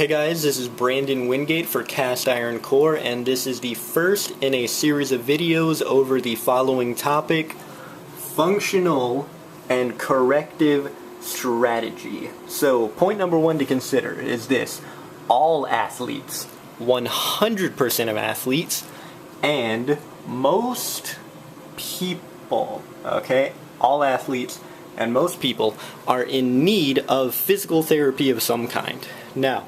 Hey guys, this is Brandon Wingate for Cast Iron Core, and this is the first in a series of videos over the following topic: functional and corrective strategy. So, point number one to consider is this: all athletes, 100% of athletes, and most people, okay? All athletes and most people are in need of physical therapy of some kind. Now,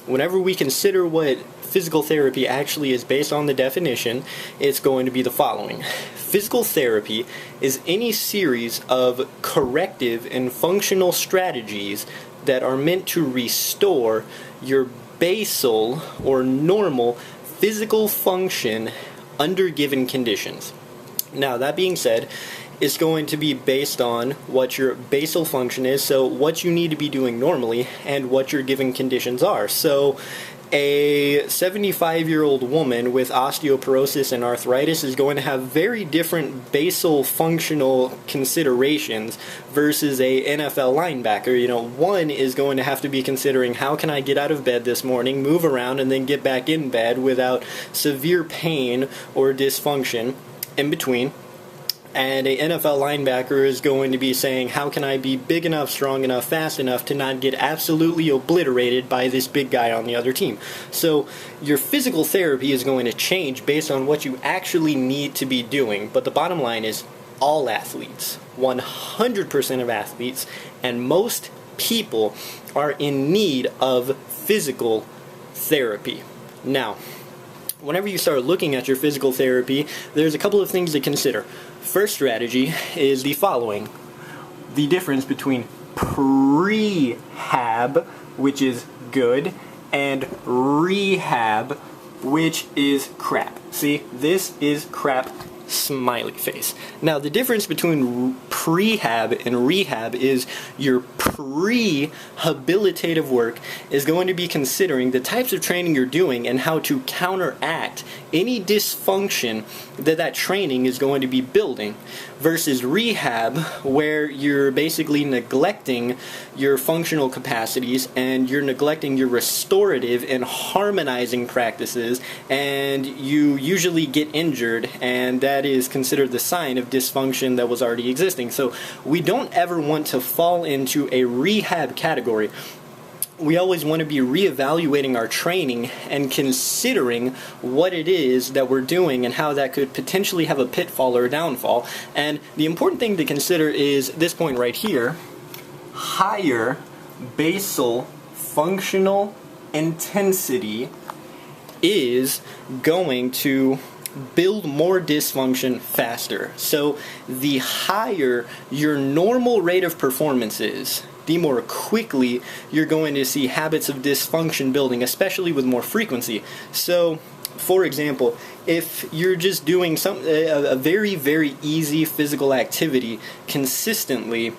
whenever we consider what physical therapy actually is based on the definition, it's going to be the following. Physical therapy is any series of corrective and functional strategies that are meant to restore your basal or normal physical function under given conditions. Now, that being said, it's going to be based on what your basal function is, so what you need to be doing normally, and what your given conditions are. So, a 75-year-old woman with osteoporosis and arthritis is going to have very different basal functional considerations versus a NFL linebacker. One is going to have to be considering, how can I get out of bed this morning, move around, and then get back in bed without severe pain or dysfunction in between. And an NFL linebacker is going to be saying, how can I be big enough, strong enough, fast enough to not get absolutely obliterated by this big guy on the other team? So your physical therapy is going to change based on what you actually need to be doing. But the bottom line is, all athletes, 100% of athletes, and most people are in need of physical therapy. Now, whenever you start looking at your physical therapy, there's a couple of things to consider. First strategy is the following: the difference between prehab, which is good, and rehab, which is crap. See, this is crap, smiley face. Now, the difference between prehab and rehab is your prehabilitative work is going to be considering the types of training you're doing and how to counteract any dysfunction that training is going to be building, versus rehab, where you're basically neglecting your functional capacities and you're neglecting your restorative and harmonizing practices, and you usually get injured, and that is considered the sign of dysfunction that was already existing. So we don't ever want to fall into a rehab category. We always want to be reevaluating our training and considering what it is that we're doing and how that could potentially have a pitfall or a downfall. And the important thing to consider is this point right here: higher basal functional intensity is going to build more dysfunction faster. So the higher your normal rate of performance is, the more quickly you're going to see habits of dysfunction building, especially with more frequency. So, for example, if you're just doing a very, very easy physical activity consistently,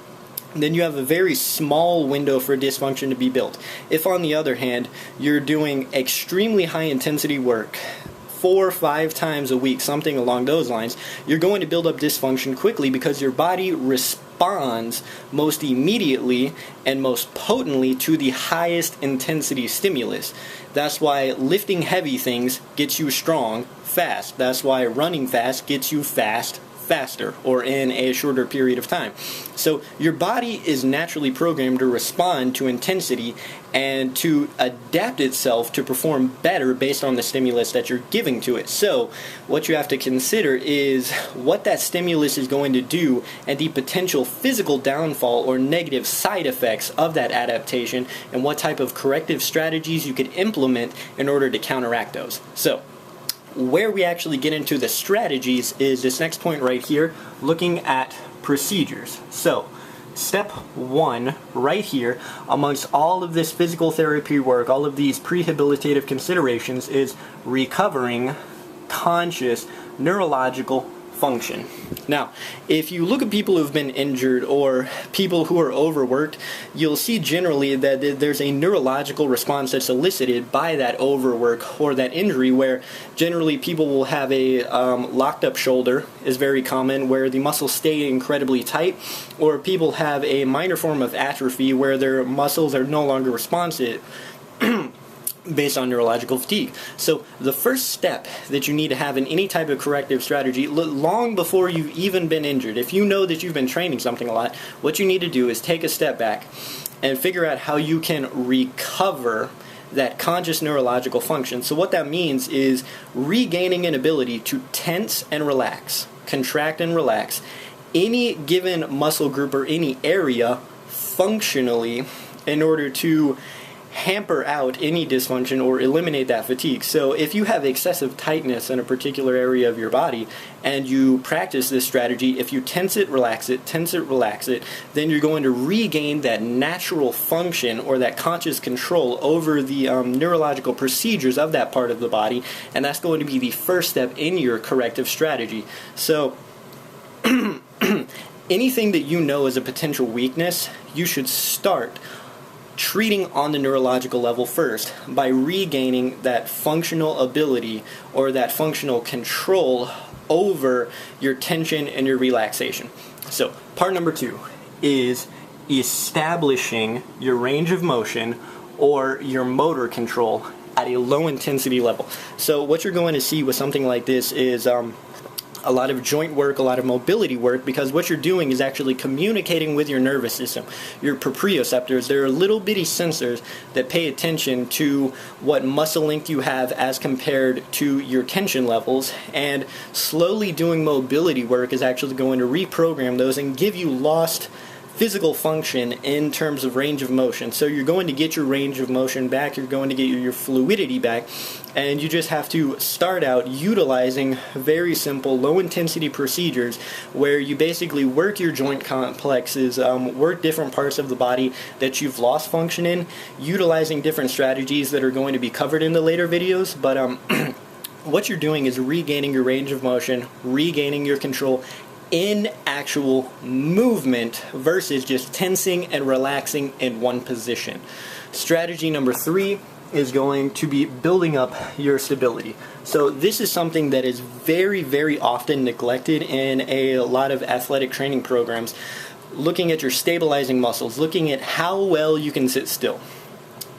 then you have a very small window for dysfunction to be built. If, on the other hand, you're doing extremely high intensity work, 4 or 5 times a week, something along those lines, you're going to build up dysfunction quickly because your body responds most immediately and most potently to the highest intensity stimulus. That's why lifting heavy things gets you strong fast. That's why running fast gets you faster, or in a shorter period of time. So your body is naturally programmed to respond to intensity and to adapt itself to perform better based on the stimulus that you're giving to it. So what you have to consider is what that stimulus is going to do and the potential physical downfall or negative side effects of that adaptation, and what type of corrective strategies you could implement in order to counteract those. So where we actually get into the strategies is this next point right here, looking at procedures. So, step one right here, amongst all of this physical therapy work, all of these prehabilitative considerations, is recovering conscious neurological function. Now, if you look at people who've been injured or people who are overworked, you'll see generally that there's a neurological response that's elicited by that overwork or that injury, where generally people will have a locked up shoulder is very common, where the muscles stay incredibly tight, or people have a minor form of atrophy where their muscles are no longer responsive based on neurological fatigue. So the first step that you need to have in any type of corrective strategy, long before you've even been injured, if you know that you've been training something a lot, what you need to do is take a step back and figure out how you can recover that conscious neurological function. So what that means is regaining an ability to tense and relax, contract and relax any given muscle group or any area functionally in order to hamper out any dysfunction or eliminate that fatigue. So if you have excessive tightness in a particular area of your body and you practice this strategy, if you tense it, relax it, then you're going to regain that natural function or that conscious control over the neurological procedures of that part of the body, and that's going to be the first step in your corrective strategy. So anything that you know is a potential weakness, you should start treating on the neurological level first by regaining that functional ability or that functional control over your tension and your relaxation. So part number 2 is establishing your range of motion or your motor control at a low intensity level. So what you're going to see with something like this is a lot of joint work, a lot of mobility work, because what you're doing is actually communicating with your nervous system. Your proprioceptors, they're little bitty sensors that pay attention to what muscle length you have as compared to your tension levels, and slowly doing mobility work is actually going to reprogram those and give you lost physical function in terms of range of motion. So you're going to get your range of motion back, you're going to get your fluidity back, and you just have to start out utilizing very simple low intensity procedures where you basically work your joint complexes, work different parts of the body that you've lost function in, utilizing different strategies that are going to be covered in the later videos. But what you're doing is regaining your range of motion, regaining your control in actual movement versus just tensing and relaxing in one position. Strategy number 3 is going to be building up your stability. So this is something that is very, very often neglected in a lot of athletic training programs. Looking at your stabilizing muscles, looking at how well you can sit still.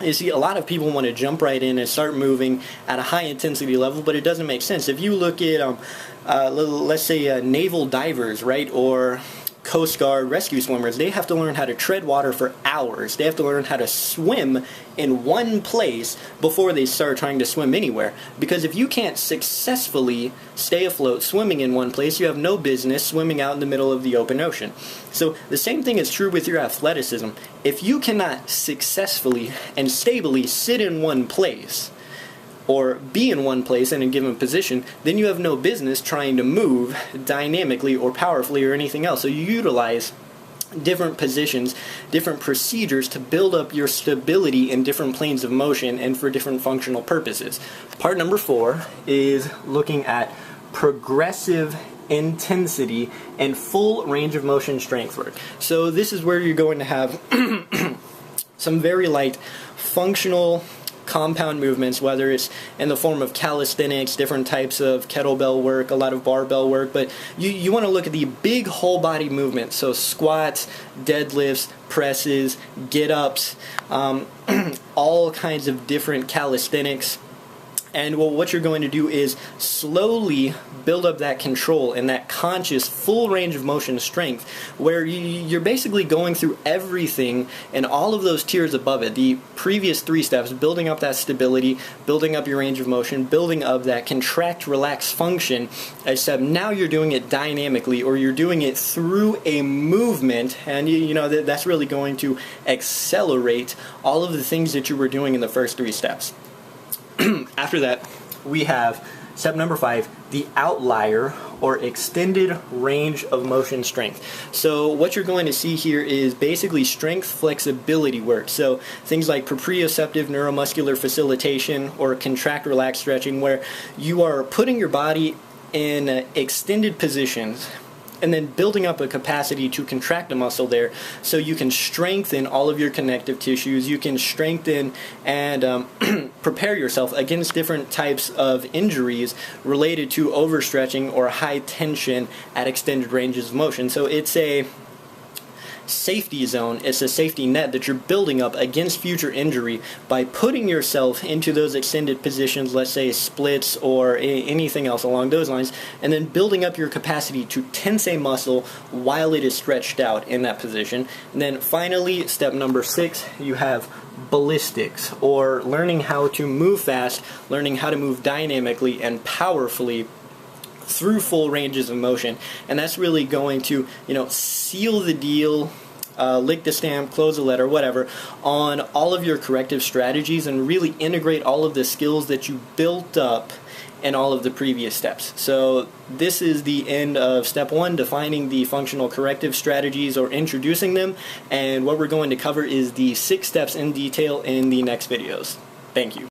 You see, a lot of people want to jump right in and start moving at a high intensity level, but it doesn't make sense. If you look at, let's say, naval divers, right, or Coast Guard rescue swimmers, they have to learn how to tread water for hours. They have to learn how to swim in one place before they start trying to swim anywhere. Because if you can't successfully stay afloat swimming in one place, you have no business swimming out in the middle of the open ocean. So the same thing is true with your athleticism. If you cannot successfully and stably sit in one place, or be in one place in a given position, then you have no business trying to move dynamically or powerfully or anything else. So you utilize different positions, different procedures to build up your stability in different planes of motion and for different functional purposes. Part number 4 is looking at progressive intensity and full range of motion strength work. So this is where you're going to have some very light functional compound movements, whether it's in the form of calisthenics, different types of kettlebell work, a lot of barbell work, but you want to look at the big whole body movements, so squats, deadlifts, presses, get-ups, all kinds of different calisthenics. And what you're going to do is slowly build up that control and that conscious full range of motion strength, where you're basically going through everything and all of those tiers above it. The previous 3 steps, building up that stability, building up your range of motion, building up that contract, relax function, except now you're doing it dynamically, or you're doing it through a movement, and you know that's really going to accelerate all of the things that you were doing in the first 3 steps. After that, we have step number 5, the outlier or extended range of motion strength. So what you're going to see here is basically strength flexibility work. So things like proprioceptive neuromuscular facilitation or contract relax stretching, where you are putting your body in extended positions and then building up a capacity to contract a muscle there so you can strengthen all of your connective tissues, you can strengthen and prepare yourself against different types of injuries related to overstretching or high tension at extended ranges of motion. So it's safety zone. It's a safety net that you're building up against future injury by putting yourself into those extended positions, let's say splits or anything else along those lines, and then building up your capacity to tense a muscle while it is stretched out in that position. And then finally, step number 6, you have ballistics, or learning how to move fast, learning how to move dynamically and powerfully through full ranges of motion. And that's really going to, seal the deal, lick the stamp, close the letter, whatever, on all of your corrective strategies, and really integrate all of the skills that you built up in all of the previous steps. So this is the end of step 1, defining the functional corrective strategies or introducing them, and what we're going to cover is the 6 steps in detail in the next videos. Thank you.